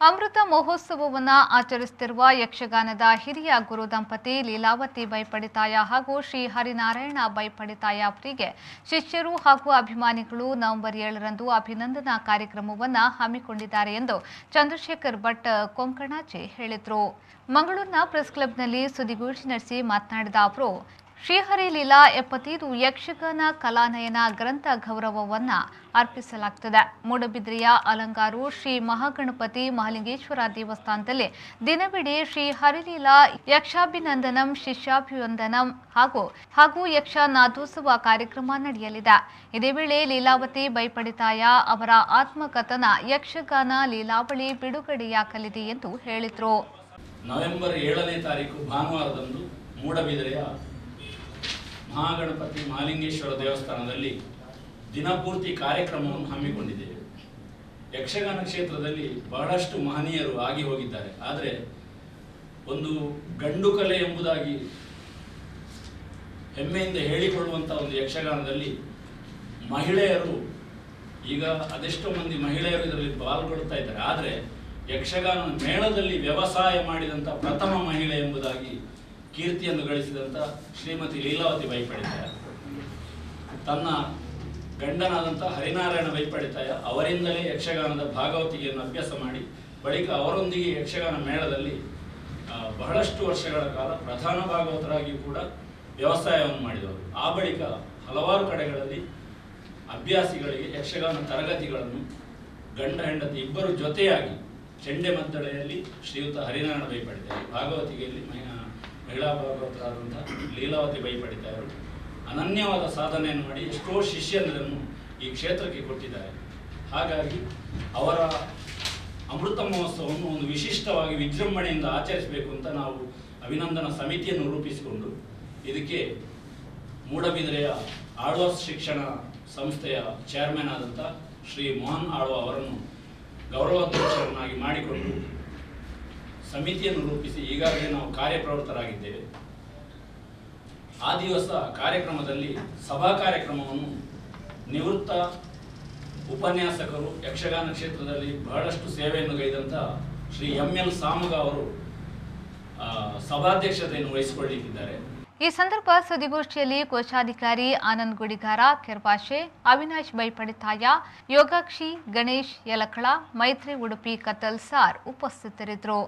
ಅಮೃತ ಮಹೋತ್ಸವವನ್ನು ಆಚರಿಸುತ್ತಿರುವ ಯಕ್ಷಗಾನದ ಹಿರಿಯ ಗುರು ದಂಪತಿ ಲೀಲಾವತಿ ಬೈಪಡಿತಾಯ ಹಾಗೂ ಶ್ರೀ ಹರಿನಾರಾಯಣ ಬೈಪಡಿತಾಯ ಅವರಿಗೆ ಶಿಷ್ಯರು ಹಾಗೂ ಅಭಿಮಾನಿಗಳು ನವೆಂಬರ್ 7ರಂದು ಅಭಿನಂದನಾ ಕಾರ್ಯಕ್ರಮವನ್ನು ಹಮ್ಮಿಕೊಂಡಿದ್ದಾರೆ ಎಂದು ಚಂದ್ರಶೇಖರ್ ಭಟ್ ಕೊಂಕಣಾಜೆ ಹೇಳಿದರು. ಮಂಗಳೂರಿನ ಪ್ರೆಸ್ ಕ್ಲಬ್ನಲ್ಲಿ ಸುದ್ದಿಗೋಷ್ಠಿ ನಡೆಸಿ ಮಾತನಾಡಿದ ಅವರು, ಶ್ರೀಹರಿ ಲೀಲಾ 75 ಯಕ್ಷಗಾನ ಕಲಾನಯನ ಗ್ರಂಥ ಗೌರವವನ್ನು ಅರ್ಪಿಸಲಾಗುತ್ತದೆ. ಮೂಡಬಿದ್ರೆಯ ಅಲಂಗಾರು ಶ್ರೀ ಮಹಾಗಣಪತಿ ಮಹಾಲಿಂಗೇಶ್ವರ ದೇವಸ್ಥಾನದಲ್ಲಿ ದಿನವಿಡೀ ಶ್ರೀ ಹರಿಲೀಲಾ ಯಕ್ಷಾಭಿನಂದನಂ ಶಿಷ್ಯಾಭಿವಂದನಂ ಹಾಗೂ ಯಕ್ಷ ನಾದೋತ್ಸವ ಕಾರ್ಯಕ್ರಮ ನಡೆಯಲಿದೆ. ಇದೇ ವೇಳೆ ಲೀಲಾವತಿ ಬೈಪಡಿತಾಯ ಅವರ ಆತ್ಮಕಥನ ಯಕ್ಷಗಾನ ಲೀಲಾವಳಿ ಬಿಡುಗಡೆಯಾಗಲಿದೆ ಎಂದು ಹೇಳಿದರು. ನವೆಂಬರ್ 7ನೇ ತಾರೀಕು ಭಾನುವಾರದಂದು ಮೂಡಬಿದಿರೆಯ ಮಹಾಗಣಪತಿ ಮಹಾಲಿಂಗೇಶ್ವರ ದೇವಸ್ಥಾನದಲ್ಲಿ ದಿನಪೂರ್ತಿ ಕಾರ್ಯಕ್ರಮವನ್ನು ಹಮ್ಮಿಕೊಂಡಿದ್ದೇವೆ. ಯಕ್ಷಗಾನ ಕ್ಷೇತ್ರದಲ್ಲಿ ಬಹಳಷ್ಟು ಮಹನೀಯರು ಆಗಿ ಹೋಗಿದ್ದಾರೆ. ಆದರೆ ಒಂದು ಗಂಡು ಕಲೆ ಎಂಬುದಾಗಿ ಹೆಮ್ಮೆಯಿಂದ ಹೇಳಿಕೊಳ್ಳುವಂಥ ಒಂದು ಯಕ್ಷಗಾನದಲ್ಲಿ ಮಹಿಳೆಯರು ಈಗ ಅದೆಷ್ಟೋ ಮಂದಿ ಮಹಿಳೆಯರು ಇದರಲ್ಲಿ ಪಾಲ್ಗೊಳ್ತಾ ಇದ್ದಾರೆ. ಆದರೆ ಯಕ್ಷಗಾನ ಮೇಳದಲ್ಲಿ ವ್ಯವಸಾಯ ಮಾಡಿದಂಥ ಪ್ರಥಮ ಮಹಿಳೆ ಎಂಬುದಾಗಿ ಕೀರ್ತಿಯನ್ನು ಗಳಿಸಿದಂಥ ಶ್ರೀಮತಿ ಲೀಲಾವತಿ ಬೈಪಡಿತಾಯ ತನ್ನ ಗಂಡನಾದಂಥ ಹರಿನಾರಾಯಣ ಬೈಪಡಿತಾಯ ಅವರಿಂದಲೇ ಯಕ್ಷಗಾನದ ಭಾಗವತಿಗೆಯನ್ನು ಅಭ್ಯಾಸ ಮಾಡಿ ಬಳಿಕ ಅವರೊಂದಿಗೆ ಯಕ್ಷಗಾನ ಮೇಳದಲ್ಲಿ ಬಹಳಷ್ಟು ವರ್ಷಗಳ ಕಾಲ ಪ್ರಧಾನ ಭಾಗವತರಾಗಿಯೂ ಕೂಡ ವ್ಯವಸಾಯವನ್ನು ಮಾಡಿದವರು. ಆ ಬಳಿಕ ಹಲವಾರು ಕಡೆಗಳಲ್ಲಿ ಅಭ್ಯಾಸಿಗಳಿಗೆ ಯಕ್ಷಗಾನ ತರಗತಿಗಳನ್ನು ಗಂಡ ಹೆಂಡತಿ ಇಬ್ಬರು ಜೊತೆಯಾಗಿ ಚೆಂಡೆಮದ್ದಳೆಯಲ್ಲಿ ಶ್ರೀಯುತ ಹರಿನಾರಾಯಣ ಬೈಪಡಿತಾಯ, ಭಾಗವತಿಗೆಯಲ್ಲಿ ಮಹಿಳಾ ಭಾಗವತರಾದಂಥ ಲೀಲಾವತಿ ಬೈಪಡಿತಾಯರು ಅನನ್ಯವಾದ ಸಾಧನೆಯನ್ನು ಮಾಡಿ ಎಷ್ಟೋ ಶಿಷ್ಯರನ್ನು ಈ ಕ್ಷೇತ್ರಕ್ಕೆ ಕೊಟ್ಟಿದ್ದಾರೆ. ಹಾಗಾಗಿ ಅವರ ಅಮೃತ ಮಹೋತ್ಸವವನ್ನು ಒಂದು ವಿಶಿಷ್ಟವಾಗಿ ವಿಜೃಂಭಣೆಯಿಂದ ಆಚರಿಸಬೇಕು ಅಂತ ನಾವು ಅಭಿನಂದನಾ ಸಮಿತಿಯನ್ನು ರೂಪಿಸಿಕೊಂಡು ಇದಕ್ಕೆ ಮೂಡಬಿದಿರೆಯ ಆಳ್ವ ಶಿಕ್ಷಣ ಸಂಸ್ಥೆಯ ಚೇರ್ಮನ್ ಆದಂಥ ಶ್ರೀ ಮೋಹನ್ ಆಳ್ವ ಅವರನ್ನು ಗೌರವಾಧ್ಯಕ್ಷರನ್ನಾಗಿ ಮಾಡಿಕೊಂಡು ಸಮಿತಿಯನ್ನು ರೂಪಿಸಿ ಈಗಾಗಲೇ ನಾವು ಕಾರ್ಯಪ್ರವೃತ್ತರಾಗಿದ್ದೇವೆ. ಆ ದಿವಸ ಕಾರ್ಯಕ್ರಮದಲ್ಲಿ ಸಭಾ ಕಾರ್ಯಕ್ರಮವನ್ನು ನಿವೃತ್ತ ಉಪನ್ಯಾಸಕರು ಯಕ್ಷಗಾನ ಕ್ಷೇತ್ರದಲ್ಲಿ ಬಹಳಷ್ಟು ಸೇವೆಯನ್ನು ಗೈದಂಥ ಶ್ರೀ ಎಂ.ಎಲ್. ಸಾಮಗ ಅವರು ಸಭಾಧ್ಯಕ್ಷತೆಯನ್ನು ವಹಿಸಿಕೊಳ್ಳಲಿದ್ದಾರೆ. ಈ ಸಂದರ್ಭ ಸುದ್ದಿಗೋಷ್ಠಿಯಲ್ಲಿ ಕೋಶಾಧಿಕಾರಿ ಆನಂದ್ ಗುಡಿಗಾರ ಕೆರ್ಪಾಶೆ, ಅವಿನಾಶ್ ಬೈಪಡಿತಾಯ, ಯೋಗಾಕ್ಷಿ, ಗಣೇಶ್ ಯಲಕಳ, ಮೈತ್ರಿ ಉಡುಪಿ ಕತ್ತಲ್ ಸಾರ್ ಉಪಸ್ಥಿತರಿದ್ದರು.